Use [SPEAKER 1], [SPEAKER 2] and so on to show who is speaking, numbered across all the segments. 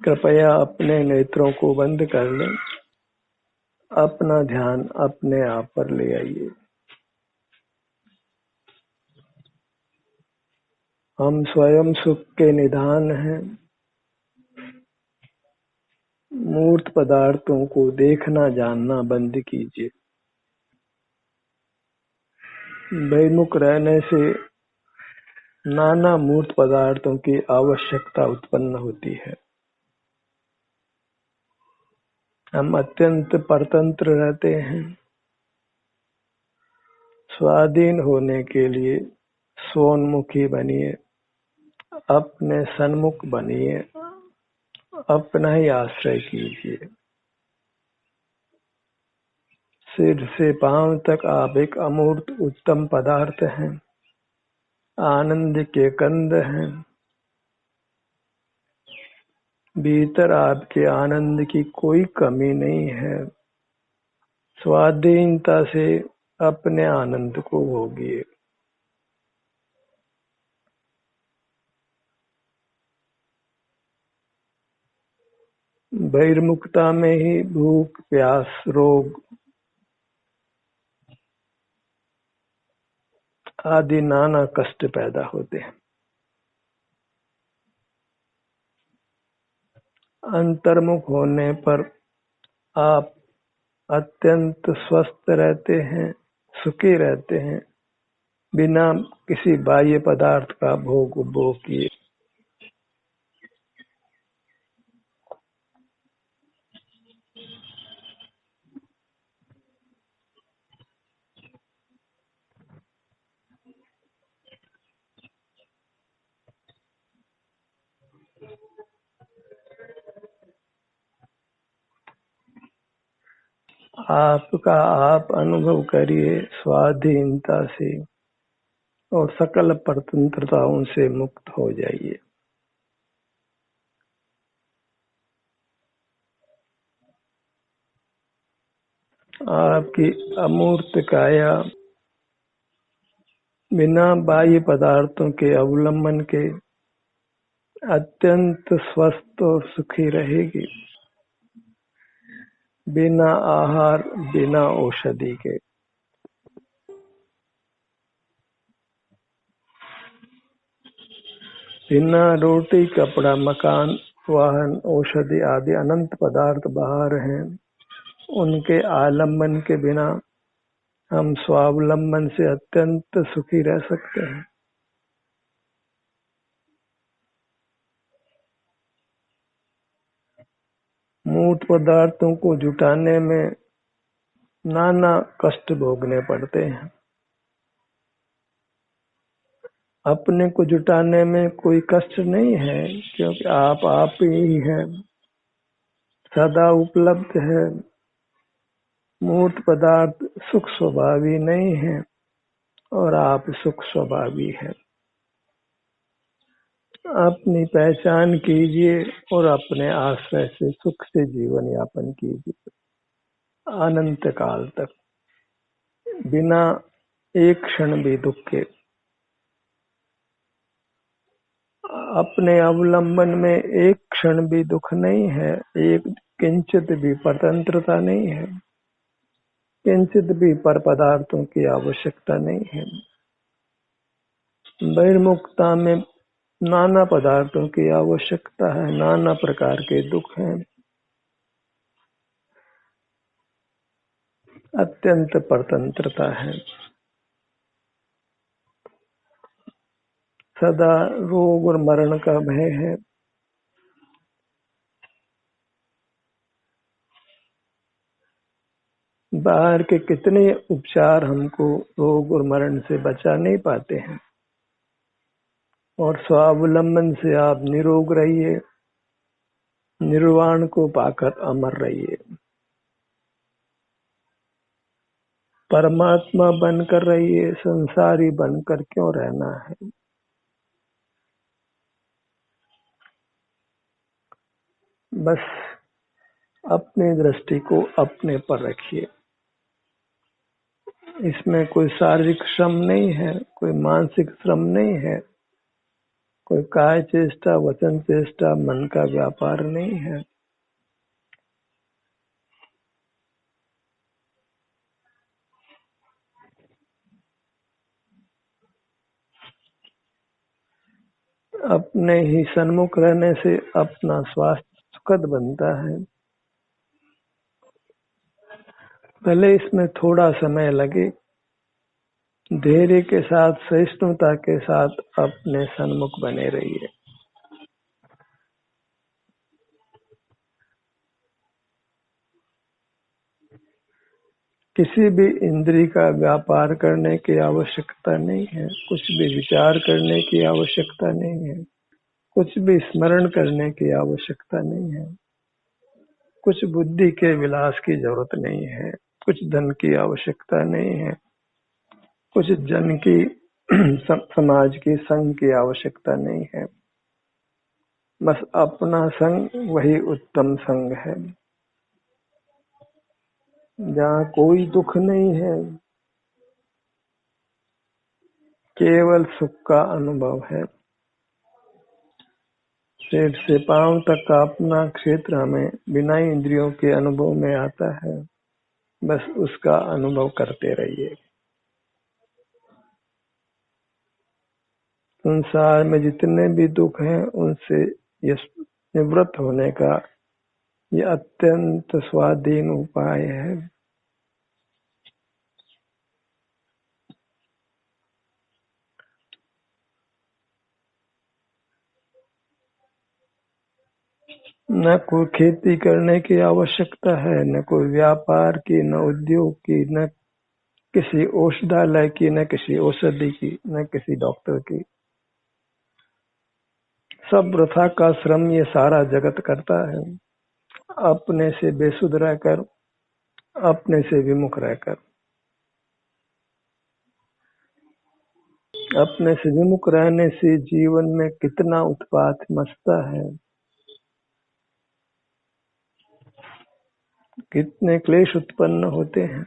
[SPEAKER 1] कृपया अपने नेत्रों को बंद कर लें। अपना ध्यान अपने आप पर ले आइए। हम स्वयं सुख के निधान हैं। मूर्त पदार्थों को देखना जानना बंद कीजिए। बहिर्मुख रहने से नाना मूर्त पदार्थों की आवश्यकता उत्पन्न होती है। हम अत्यंत परतंत्र रहते हैं। स्वाधीन होने के लिए स्वोन्मुखी बनिए, अपने सन्मुख बनिए, अपना ही आश्रय कीजिए। सिर से पांव तक आप एक अमूर्त उत्तम पदार्थ हैं, आनंद के कंद हैं। भीतर आपके आनंद की कोई कमी नहीं है। स्वाधीनता से अपने आनंद को भोगिए। बहिर्मुखता में ही भूख, प्यास, रोग आदि नाना कष्ट पैदा होते हैं। अंतर्मुख होने पर आप अत्यंत स्वस्थ रहते हैं, सुखी रहते हैं, बिना किसी बाह्य पदार्थ का भोग उपभोग किए। आपका आप अनुभव करिए स्वाधीनता से और सकल परतंत्रताओं से मुक्त हो जाइए। आपकी अमूर्त काया बिना बाह्य पदार्थों के अवलंबन के अत्यंत स्वस्थ और सुखी रहेगी, बिना आहार, बिना औषधि के। बिना रोटी, कपड़ा, मकान, वाहन, औषधि आदि अनंत पदार्थ बाहर हैं, उनके आलंबन के बिना हम स्वावलंबन से अत्यंत सुखी रह सकते हैं। मूर्त पदार्थों को जुटाने में नाना कष्ट भोगने पड़ते हैं। अपने को जुटाने में कोई कष्ट नहीं है, क्योंकि आप ही हैं, सदा उपलब्ध है। मूर्त पदार्थ सुख स्वभावी नहीं है और आप सुख स्वभावी हैं। अपनी पहचान कीजिए और अपने आश्रय से सुख से जीवन यापन कीजिए अनंत काल तक, बिना एक क्षण भी दुख के। अपने अवलंबन में एक क्षण भी दुख नहीं है, एक किंचित भी परतंत्रता नहीं है, किंचित भी पर पदार्थों की आवश्यकता नहीं है। बहिर्मुखता में नाना पदार्थों की आवश्यकता है, नाना प्रकार के दुख हैं। अत्यंत परतंत्रता है। सदा रोग और मरण का भय है। बाहर के कितने उपचार हमको रोग और मरण से बचा नहीं पाते हैं, और स्वावलंबन से आप निरोग रहिए, निर्वाण को पाकर अमर रहिए। परमात्मा बनकर रहिए, संसारी बनकर क्यों रहना है। बस अपनी दृष्टि को अपने पर रखिए। इसमें कोई शारीरिक श्रम नहीं है, कोई मानसिक श्रम नहीं है, कोई काय चेष्टा वचन चेष्टा मन का व्यापार नहीं है। अपने ही सन्मुख रहने से अपना स्वास्थ्य सुखद बनता है। भले इसमें थोड़ा समय लगे, धैर्य के साथ सहिष्णुता के साथ अपने सन्मुख बने रहिए। किसी भी इंद्री का व्यापार करने की आवश्यकता नहीं है, कुछ भी विचार करने की आवश्यकता नहीं है, कुछ भी स्मरण करने की आवश्यकता नहीं है, कुछ बुद्धि के विलास की जरूरत नहीं है, कुछ धन की आवश्यकता नहीं है, कुछ जन की समाज की संग की आवश्यकता नहीं है। बस अपना संग वही उत्तम संग है, जहाँ कोई दुख नहीं है, केवल सुख का अनुभव है। सिर से पांव तक का अपना क्षेत्र हमें बिना इंद्रियों के अनुभव में आता है, बस उसका अनुभव करते रहिए। संसार में जितने भी दुख हैं उनसे निवृत्त होने का ये अत्यंत स्वाधीन उपाय है। न कोई खेती करने की आवश्यकता है, न कोई व्यापार की, न उद्योग की, न किसी औषधालय की, न किसी औषधि की, न किसी डॉक्टर की। सब वृथा का श्रम ये सारा जगत करता है, अपने से बेसुध रहकर, अपने से विमुख रहकर। अपने से विमुख रहने से जीवन में कितना उत्पात मचता है, कितने क्लेश उत्पन्न होते हैं।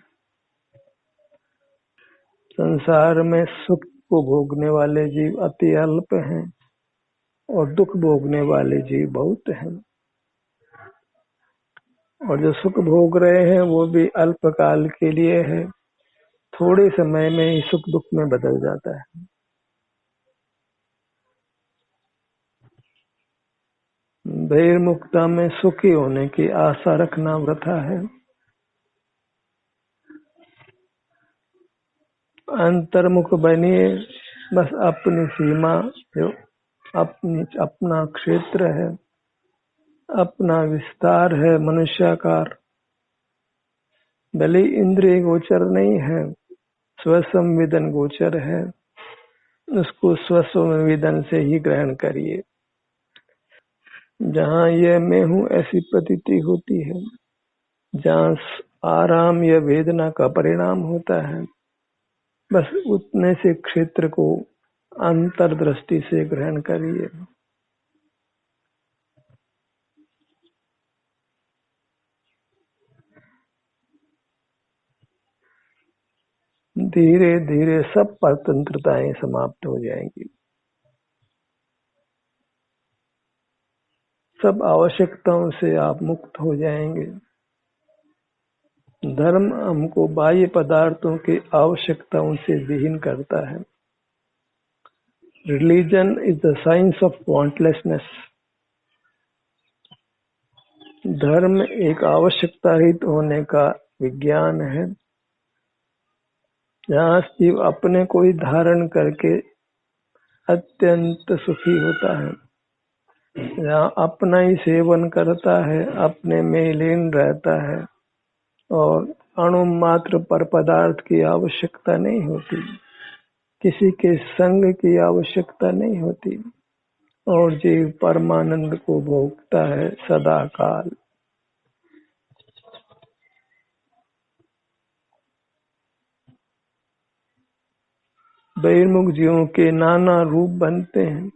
[SPEAKER 1] संसार में सुख को भोगने वाले जीव अति अल्प हैं और दुख भोगने वाले जीव बहुत हैं, और जो सुख भोग रहे हैं वो भी अल्पकाल के लिए है, थोड़े समय में ही सुख दुख में बदल जाता है। बहिर्मुखता में सुखी होने की आशा रखना वृथा है। अंतर्मुख बनिए, बस अपनी सीमा जो अपना क्षेत्र है, अपना विस्तार है मनुष्याकार, भले इंद्रिय गोचर नहीं है, स्वसंवेदन गोचर है, उसको स्वसंवेदन से ही ग्रहण करिए। जहाँ यह मैं हूँ ऐसी प्रतीति होती है, जहाँ आराम या वेदना का परिणाम होता है, बस उतने से क्षेत्र को अंतर्दृष्टि से ग्रहण करिए। धीरे धीरे सब परतंत्रताएं समाप्त हो जाएंगी, सब आवश्यकताओं से आप मुक्त हो जाएंगे। धर्म हमको बाह्य पदार्थों की आवश्यकताओं से विहीन करता है। Religion is the science of wantlessness. धर्म एक आवश्यकता रहित होने का विज्ञान है, जहाँ जीव अपने को ही धारण करके अत्यंत सुखी होता है, जहाँ अपना ही सेवन करता है, अपने में लीन रहता है और अणु मात्र पर पदार्थ की आवश्यकता नहीं होती, किसी के संग की आवश्यकता नहीं होती, और जीव परमानंद को भोगता है सदा काल। बहिर्मुख जीवों के नाना रूप बनते हैं,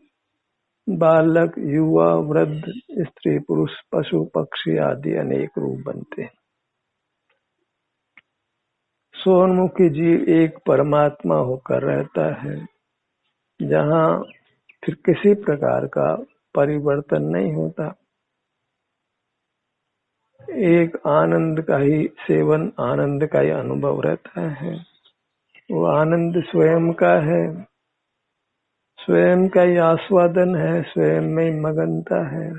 [SPEAKER 1] बालक, युवा, वृद्ध, स्त्री, पुरुष, पशु, पक्षी आदि अनेक रूप बनते हैं। सोनमुखी जीव एक परमात्मा होकर रहता है, जहाँ फिर किसी प्रकार का परिवर्तन नहीं होता। एक आनंद का ही सेवन, आनंद का ही अनुभव रहता है। वो आनंद स्वयं का है, स्वयं का ही आस्वादन है, स्वयं में ही मगनता है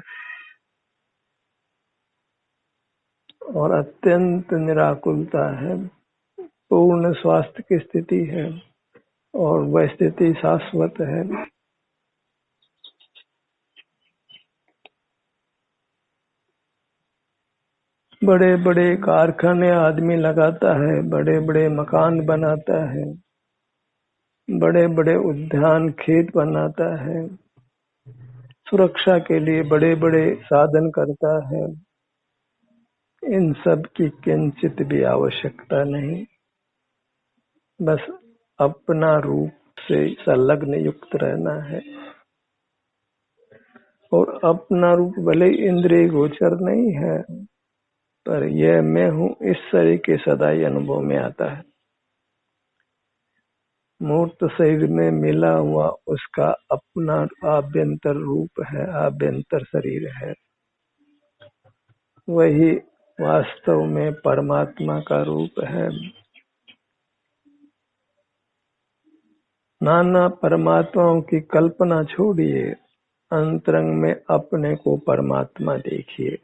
[SPEAKER 1] और अत्यंत निराकुलता है। पूर्ण स्वास्थ्य की स्थिति है और वह स्थिति शाश्वत है। बड़े बड़े कारखाने आदमी लगाता है, बड़े बड़े मकान बनाता है, बड़े बड़े उद्यान खेत बनाता है, सुरक्षा के लिए बड़े बड़े साधन करता है। इन सब की किंचित भी आवश्यकता नहीं, बस अपना रूप से संलग्न युक्त रहना है। और अपना रूप भले इंद्रिय गोचर नहीं है, पर यह मैं हूँ इस शरीर के सदा ही अनुभव में आता है। मूर्त शरीर में मिला हुआ उसका अपना आभ्यंतर रूप है, आभ्यंतर शरीर है। वही वास्तव में परमात्मा का रूप है। नाना परमात्माओं की कल्पना छोड़िए, अंतरंग में अपने को परमात्मा देखिए।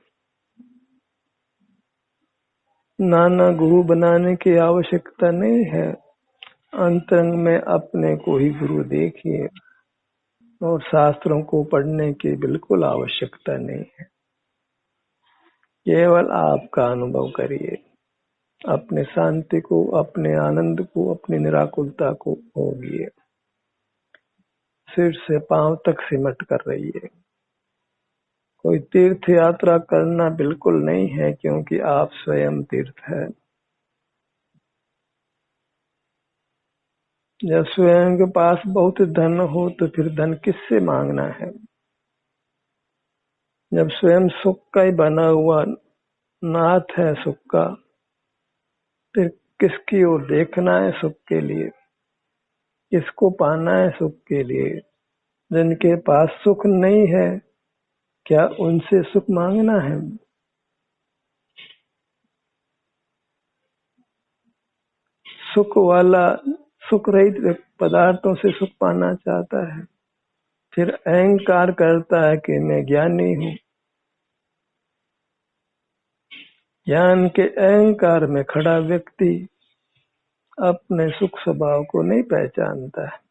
[SPEAKER 1] नाना गुरु बनाने की आवश्यकता नहीं है, अंतरंग में अपने को ही गुरु देखिए। और शास्त्रों को पढ़ने की बिल्कुल आवश्यकता नहीं है, केवल आपका अनुभव करिए। अपने शांति को, अपने आनंद को, अपनी निराकुलता को भोगिए। सिर से पांव तक सिमट कर रहिए। कोई तीर्थ यात्रा करना बिल्कुल नहीं है, क्योंकि आप स्वयं तीर्थ है। जब स्वयं के पास बहुत धन हो तो फिर धन किससे मांगना है। जब स्वयं सुख का ही बना हुआ नाथ है सुख का, फिर किसकी ओर देखना है सुख के लिए, किसको पाना है सुख के लिए। जिनके पास सुख नहीं है, क्या उनसे सुख मांगना है। सुख वाला सुख रहित पदार्थों से सुख पाना चाहता है, फिर अहंकार करता है कि मैं ज्ञानी हूँ। ज्ञान के अहंकार में खड़ा व्यक्ति अपने सुख स्वभाव को नहीं पहचानता है।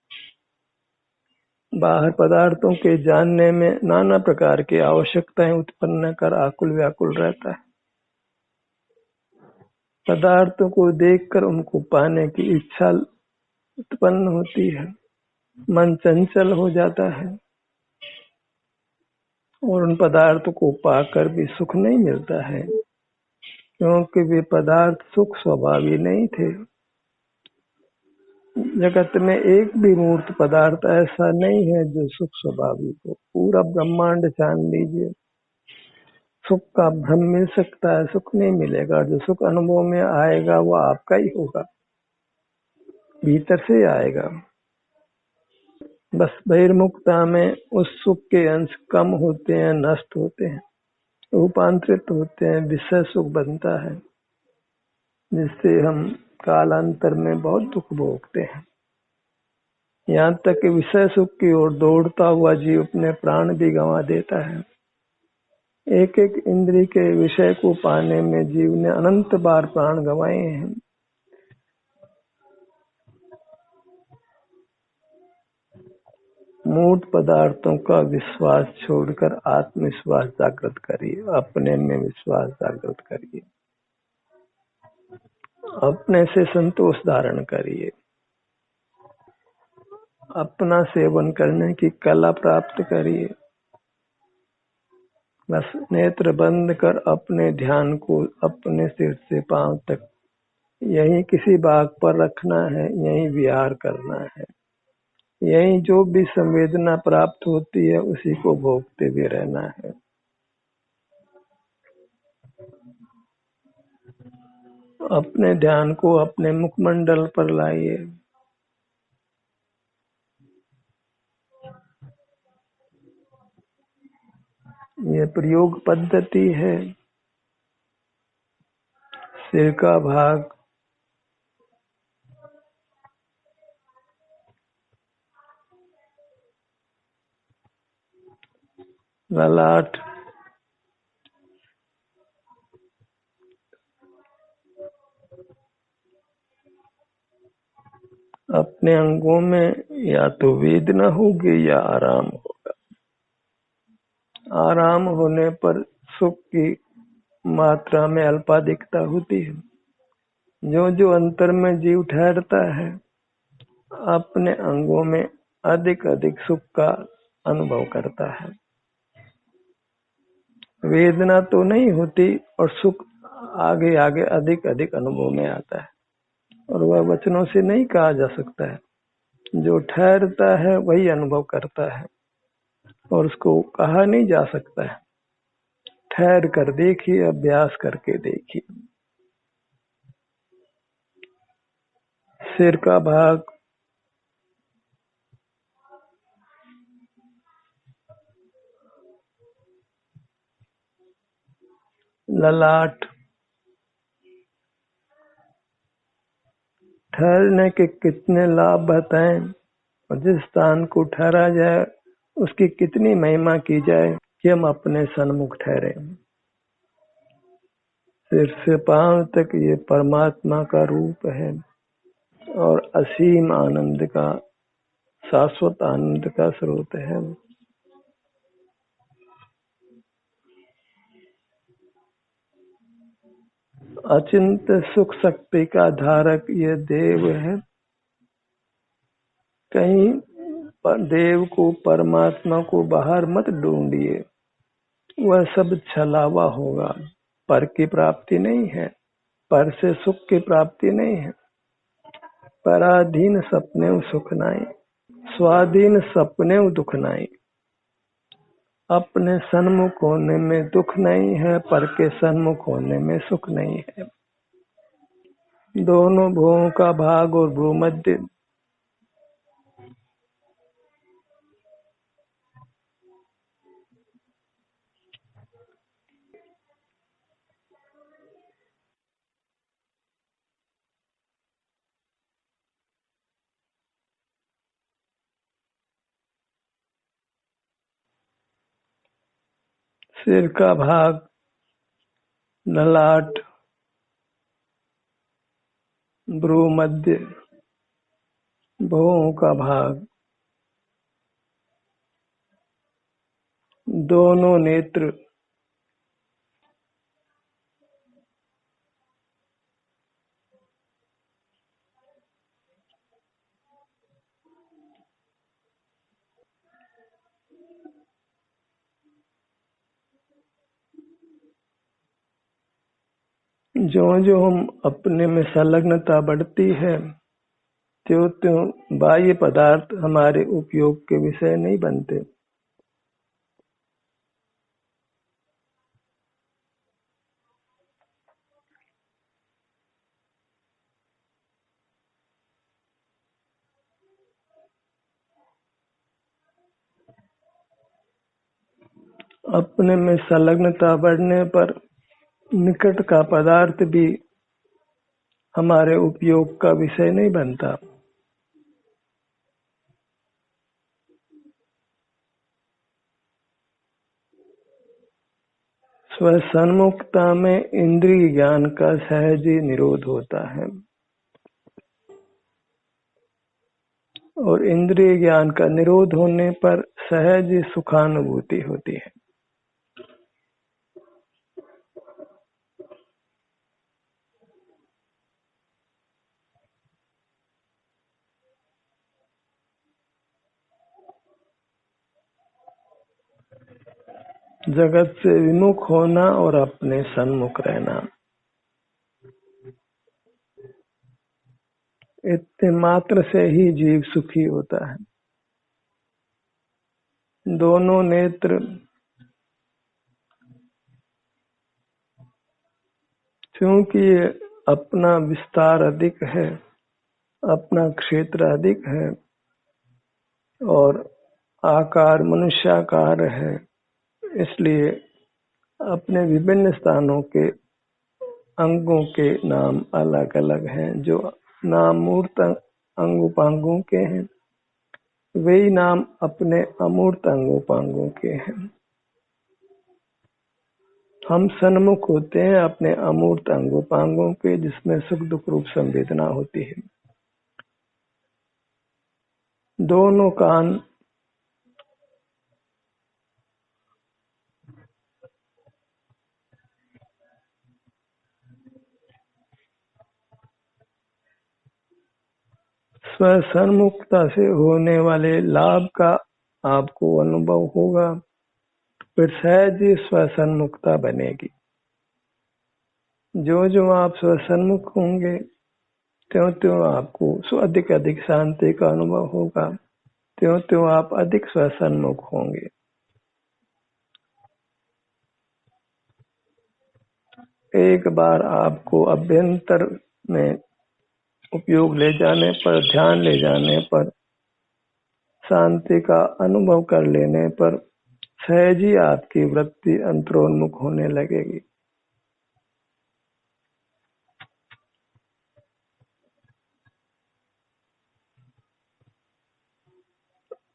[SPEAKER 1] बाहर पदार्थों के जानने में नाना प्रकार की आवश्यकताएं उत्पन्न कर आकुल व्याकुल रहता है। पदार्थों को देखकर उनको पाने की इच्छा उत्पन्न होती है, मन चंचल हो जाता है और उन पदार्थों को पाकर भी सुख नहीं मिलता है, क्योंकि वे पदार्थ सुख स्वभावी नहीं थे। जगत में एक भी मूर्त पदार्थ ऐसा नहीं है जो सुख स्वभावी हो। पूरा ब्रह्मांड छान लीजिए, सुख का भ्रम मिल सकता है, सुख नहीं मिलेगा। जो सुख अनुभव में आएगा वो आपका ही होगा, भीतर से आएगा। बस बहिर्मुखता में उस सुख के अंश कम होते हैं, नष्ट होते हैं, रूपांतरित होते हैं, विषय सुख बनता है, जिससे हम कालांतर में बहुत दुख भोगते हैं। यहाँ तक कि विषय सुख की ओर दौड़ता हुआ जीव अपने प्राण भी गंवा देता है। एक एक इंद्रिय के विषय को पाने में जीव ने अनंत बार प्राण गंवाए हैं। मूर्त पदार्थों का विश्वास छोड़कर आत्मविश्वास जागृत करिए, अपने में विश्वास जागृत करिए, अपने से संतोष धारण करिए, अपना सेवन करने की कला प्राप्त करिए। बस नेत्र बंद कर अपने ध्यान को अपने सिर से पांव तक यही किसी भाग पर रखना है, यही विहार करना है। यही जो भी संवेदना प्राप्त होती है उसी को भोगते हुए रहना है। अपने ध्यान को अपने मुखमंडल पर लाइए। ये प्रयोग पद्धति है। सिर का भाग, ललाट, अपने अंगों में या तो वेदना होगी या आराम होगा। आराम होने पर सुख की मात्रा में अल्पाधिकता होती है। जो जो अंतर में जीव ठहरता है, अपने अंगों में अधिक अधिक सुख का अनुभव करता है। वेदना तो नहीं होती और सुख आगे आगे अधिक अधिक अनुभव में आता है, और वह वचनों से नहीं कहा जा सकता है। जो ठहरता है वही अनुभव करता है, और उसको कहा नहीं जा सकता है। ठहर कर देखिए, अभ्यास करके देखिए। सिर का भाग, ललाट, ठहरने के कितने लाभ बताएं, और जिस स्थान को ठहरा जाए उसकी कितनी महिमा की जाए कि हम अपने सन्मुख ठहरे। सिर से पांव तक ये परमात्मा का रूप है और असीम आनंद का, शाश्वत आनंद का स्रोत है। अचिंत सुख शक्ति का धारक ये देव है। कहीं देव को, परमात्मा को बाहर मत ढूंढिए, वह सब छलावा होगा। पर की प्राप्ति नहीं है, पर से सुख की प्राप्ति नहीं है। पराधीन सपने सुख नाई, स्वाधीन सपने दुख नाई। अपने सन्मुख होने में दुख नहीं है, पर के सन्मुख होने में सुख नहीं है। दोनों भुवों का भाग और भूमध्य, सिर का भाग, ललाट, भ्रूमध्य, भुवों का भाग, दोनों नेत्र, जो जो हम अपने में संलग्नता बढ़ती है, त्यों त्यों बाह्य पदार्थ हमारे उपयोग के विषय नहीं बनते। अपने में संलग्नता बढ़ने पर निकट का पदार्थ भी हमारे उपयोग का विषय नहीं बनता। स्वसन्मुखता में इंद्रिय ज्ञान का सहज ही निरोध होता है, और इंद्रिय ज्ञान का निरोध होने पर सहज ही सुखानुभूति होती है। जगत से विमुख होना और अपने सन्मुख रहना, इतने मात्र से ही जीव सुखी होता है। दोनों नेत्र, क्योंकि ये अपना विस्तार अधिक है, अपना क्षेत्र अधिक है, और आकार मनुष्याकार है, इसलिए अपने विभिन्न स्थानों के अंगों के नाम अलग अलग हैं। जो नाम मूर्त अंग उपांगों के हैं, वही नाम अपने अमूर्त अंग उपांगों के हैं। हम सन्मुख होते हैं अपने अमूर्त अंग उपांगों के, जिसमें सुख दुख रूप संवेदना होती है। दोनों कान स्वसन्मुखता से होने वाले लाभ का आपको अनुभव होगा, फिर सहज ही स्वसन्मुखता बनेगी। जो जो आप स्वसन्मुख होंगे, त्यों त्यों आपको अधिक अधिक शांति का अनुभव होगा, त्यों त्यों आप अधिक स्वसन्मुख होंगे। एक बार आपको अभ्यंतर में उपयोग ले जाने पर, ध्यान ले जाने पर, शांति का अनुभव कर लेने पर सहज ही आपकी वृत्ति अंतरोन्मुख होने लगेगी।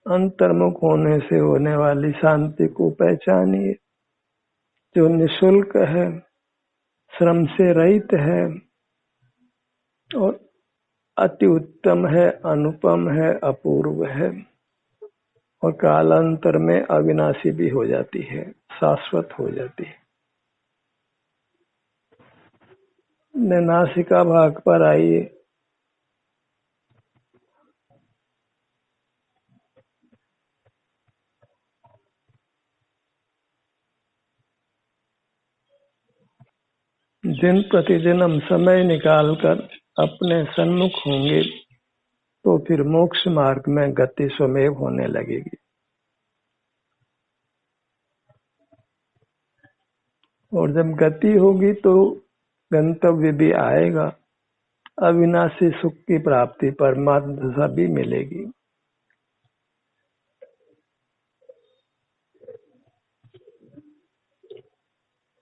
[SPEAKER 1] अंतर्मुख होने से होने वाली शांति को पहचानिए, जो निशुल्क है, श्रम से रहित है और अति उत्तम है, अनुपम है, अपूर्व है और कालांतर में अविनाशी भी हो जाती है, शाश्वत हो जाती है। नासिका भाग पर आइए। दिन प्रतिदिन हम समय निकालकर अपने सन्मुख होंगे तो फिर मोक्ष मार्ग में गति स्वमेव होने लगेगी। और जब गति होगी तो गंतव्य भी आएगा, अविनाशी सुख की प्राप्ति परमात्म दशा भी मिलेगी।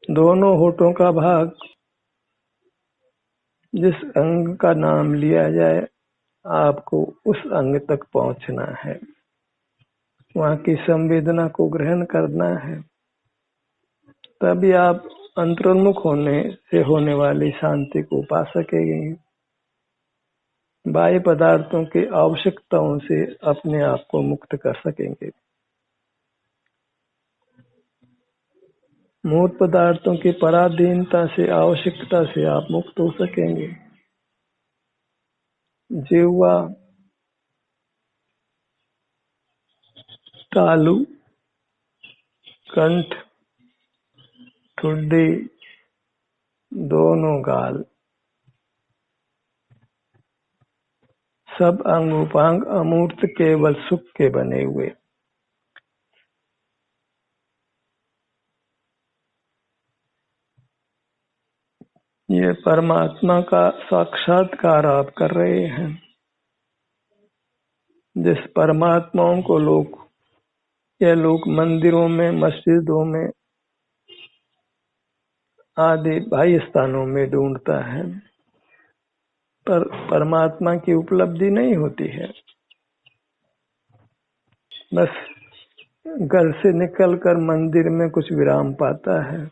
[SPEAKER 1] दोनों होठों का भाग, जिस अंग का नाम लिया जाए आपको उस अंग तक पहुंचना है, वहां की संवेदना को ग्रहण करना है, तभी आप अंतर्मुख होने से होने वाली शांति को पा सकेंगे। बाह्य पदार्थों की आवश्यकताओं से अपने आप को मुक्त कर सकेंगे। मूर्त पदार्थों की पराधीनता से, आवश्यकता से आप मुक्त हो सकेंगे। जिह्वा, तालु, कंठ, ठुड्डी, दोनों गाल, सब अंग उपांग अमूर्त केवल सुख के बने हुए। ये परमात्मा का साक्षात्कार आप कर रहे हैं। जिस परमात्माओं को लोग मंदिरों में, मस्जिदों में आदि बाह्य स्थानों में ढूंढता है, पर परमात्मा की उपलब्धि नहीं होती है। बस घर से निकलकर मंदिर में कुछ विराम पाता है,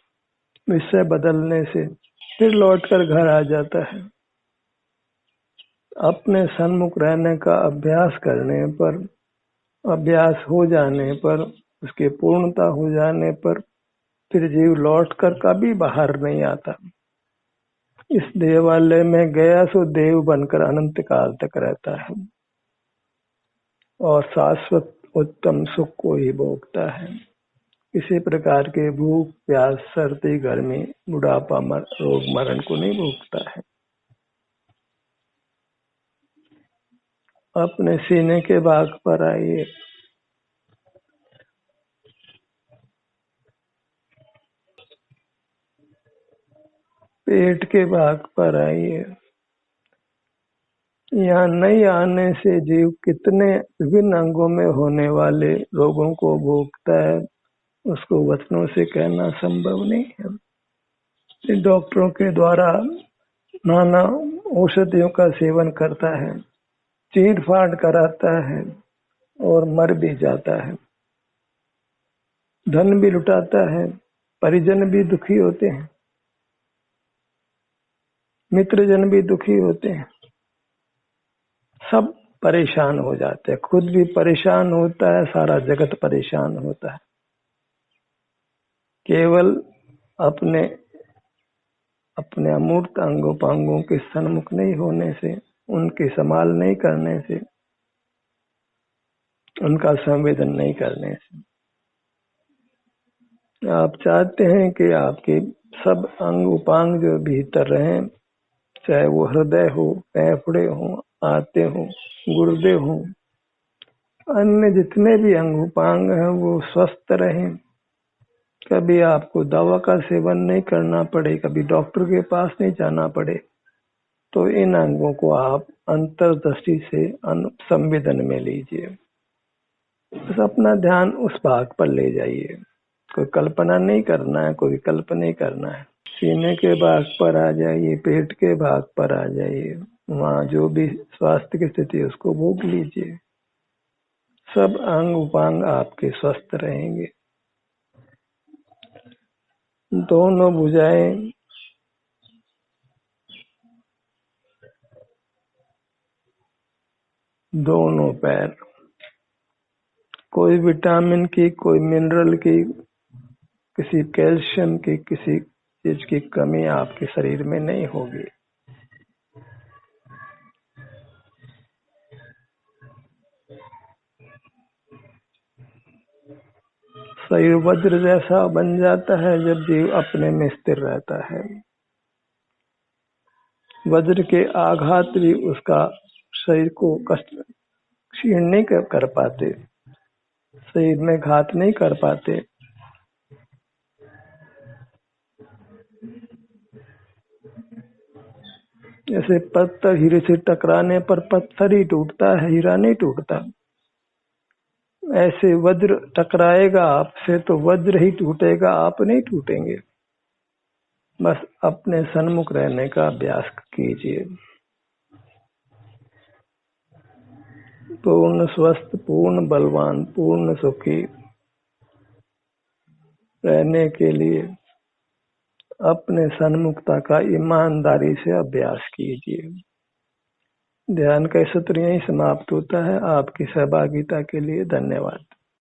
[SPEAKER 1] विषय बदलने से फिर लौटकर घर आ जाता है। अपने सन्मुख रहने का अभ्यास करने पर, अभ्यास हो जाने पर, उसके पूर्णता हो जाने पर फिर जीव लौटकर कभी बाहर नहीं आता। इस देवालय में गया सो देव बनकर अनंत काल तक रहता है और शाश्वत उत्तम सुख को ही भोगता है। किसी प्रकार के भूख, प्यास, सर्दी, गर्मी, बुढ़ापा, रोग, मरण को नहीं भोगता है। अपने सीने के भाग पर आइए। पेट के भाग पर आइए। यहाँ नहीं आने से जीव कितने विभिन्न अंगों में होने वाले रोगों को भोगता है, उसको वचनों से कहना संभव नहीं है। डॉक्टरों के द्वारा नाना औषधियों का सेवन करता है, चीर फाड़ कराता है और मर भी जाता है, धन भी लुटाता है, परिजन भी दुखी होते हैं, मित्रजन भी दुखी होते हैं, सब परेशान हो जाते हैं, खुद भी परेशान होता है, सारा जगत परेशान होता है। केवल अपने अपने अमूर्त अंगोपांगों के सन्मुख नहीं होने से, उनकी संभाल नहीं करने से, उनका संवेदन नहीं करने से। आप चाहते हैं कि आपके सब अंग उपांग जो भीतर रहें, चाहे वो हृदय हो, फेफड़े हो, आते हो, गुर्दे हो, अन्य जितने भी अंग उपांग हैं वो स्वस्थ रहें। कभी आपको दवा का सेवन नहीं करना पड़े, कभी डॉक्टर के पास नहीं जाना पड़े, तो इन अंगों को आप अंतर्दृष्टि से संवेदन में लीजिए। बस अपना ध्यान उस भाग पर ले जाइए, कोई कल्पना नहीं करना है, कोई विकल्प नहीं करना है। सीने के भाग पर आ जाइए, पेट के भाग पर आ जाइए, वहाँ जो भी स्वास्थ्य की स्थिति है उसको भोग लीजिए। सब अंग उपांग आपके स्वस्थ रहेंगे। दोनों भुजाएं, दोनों पैर, कोई विटामिन की, कोई मिनरल की, किसी कैल्शियम की, किसी चीज की कमी आपके शरीर में नहीं होगी। शरीर वज्र जैसा बन जाता है जब जीव अपने में स्थिर रहता है। वज्र के आघात भी उसका शरीर को कष्ट क्षीण नहीं कर पाते, शरीर में घात नहीं कर पाते। जैसे पत्थर हीरे से टकराने पर पत्थर ही टूटता है, हीरा नहीं टूटता। ऐसे वज्र टकराएगा आपसे तो वज्र ही टूटेगा, आप नहीं टूटेंगे। बस अपने सन्मुख रहने का अभ्यास कीजिए। पूर्ण स्वस्थ, पूर्ण बलवान, पूर्ण सुखी रहने के लिए अपने सन्मुखता का ईमानदारी से अभ्यास कीजिए। ध्यान का सत्र यहीं समाप्त होता है। आपकी सहभागिता के लिए धन्यवाद।